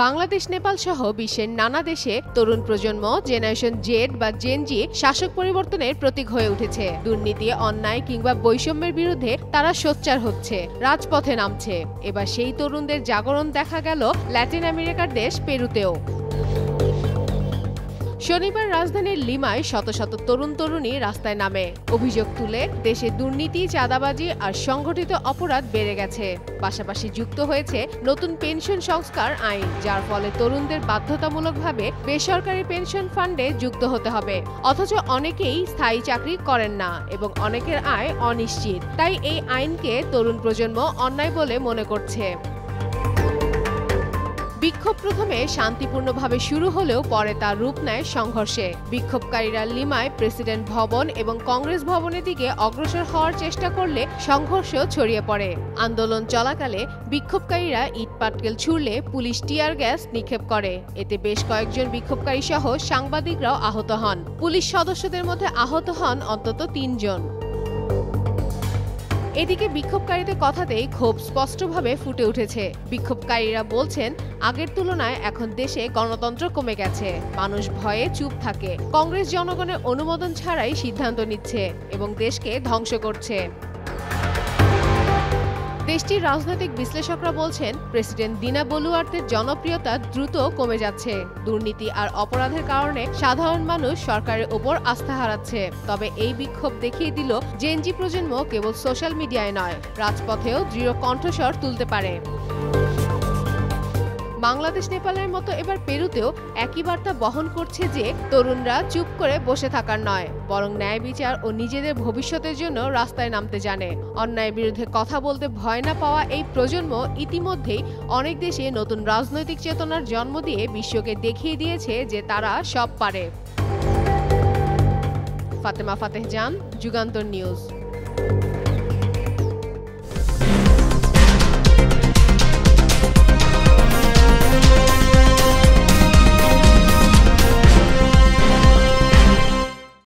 বাংলাদেশ, নেপাল সহ বিশ্বের নানা দেশে তরুণ প্রজন্ম জেনারেশন জেড বা জেন জি শাসক পরিবর্তনের প্রতীক হয়ে উঠেছে। দুর্নীতি, অন্যায় কিংবা বৈষম্যের বিরুদ্ধে তারা সোচ্চার হচ্ছে, রাজপথে নামছে। এবার সেই তরুণদের জাগরণ দেখা গেল ল্যাটিন আমেরিকার দেশ পেরুতেও। শনিবার রাজধানীর লিমায় শত শত তরুণ তরুণী রাস্তায় নামে। অভিযোগ তুলে দেশে দুর্নীতি, চাঁদাবাজি আর সংগঠিত অপরাধ বেড়ে গেছে। পাশাপাশি যুক্ত হয়েছে নতুন পেনশন সংস্কার আইন, যার ফলে তরুণদের বাধ্যতামূলকভাবে বেসরকারি পেনশন ফান্ডে যুক্ত হতে হবে। অথচ অনেকেই স্থায়ী চাকরি করেন না এবং অনেকের আয় অনিশ্চিত। তাই এই আইনকে তরুণ প্রজন্ম অন্যায় বলে মনে করছে। বিক্ষোভ প্রথমে শান্তিপূর্ণভাবে শুরু হলেও পরে তার রূপ নেয় সংঘর্ষে। বিক্ষোভকারীরা লিমায় প্রেসিডেন্ট ভবন এবং কংগ্রেস ভবনের দিকে অগ্রসর হওয়ার চেষ্টা করলে সংঘর্ষ ছড়িয়ে পড়ে। আন্দোলন চলাকালে বিক্ষোভকারীরা ইট পাটকেল ছুড়লে পুলিশ টিয়ার গ্যাস নিক্ষেপ করে। এতে বেশ কয়েকজন বিক্ষোভকারী সহ সাংবাদিকরাও আহত হন। পুলিশ সদস্যদের মধ্যে আহত হন অন্তত ৩ জন। এদিকে বিক্ষোভকারীদের কথাতেই ক্ষোভ স্পষ্টভাবে ফুটে উঠেছে। বিক্ষোভকারীরা বলছেন, আগের তুলনায় এখন দেশে গণতন্ত্র কমে গেছে, মানুষ ভয়ে চুপ থাকে, কংগ্রেস জনগণের অনুমোদন ছাড়াই সিদ্ধান্ত নিচ্ছে এবং দেশকে ধ্বংস করছে। দেশটির রাজনৈতিক বিশ্লেষকরা বলছেন, প্রেসিডেন্ট দিনা বলুয়ার্তের জনপ্রিয়তা দ্রুত কমে যাচ্ছে। দুর্নীতি আর অপরাধের কারণে সাধারণ মানুষ সরকারের ওপর আস্থা হারাচ্ছে। তবে এই বিক্ষোভ দেখিয়ে দিল, জেনজি প্রজন্ম কেবল সোশ্যাল মিডিয়ায় নয়, রাজপথেও দৃঢ় কণ্ঠস্বর তুলতে পারে। বাংলাদেশ, নেপালের মতো এবার পেরুতেও একই বার্তা বহন করছে যে তরুণরা চুপ করে বসে থাকার নয়, বরং ন্যায় বিচার ও নিজেদের ভবিষ্যতের জন্য রাস্তায় নামতে জানে। অন্যায়ের বিরুদ্ধে কথা বলতে ভয় না পাওয়া এই প্রজন্ম ইতিমধ্যেই অনেক দেশে নতুন রাজনৈতিক চেতনার জন্ম দিয়ে বিশ্বকে দেখিয়ে দিয়েছে যে তারা সব পারে। ফাতেমা ফাতেহ জান, যুগান্তর নিউজ।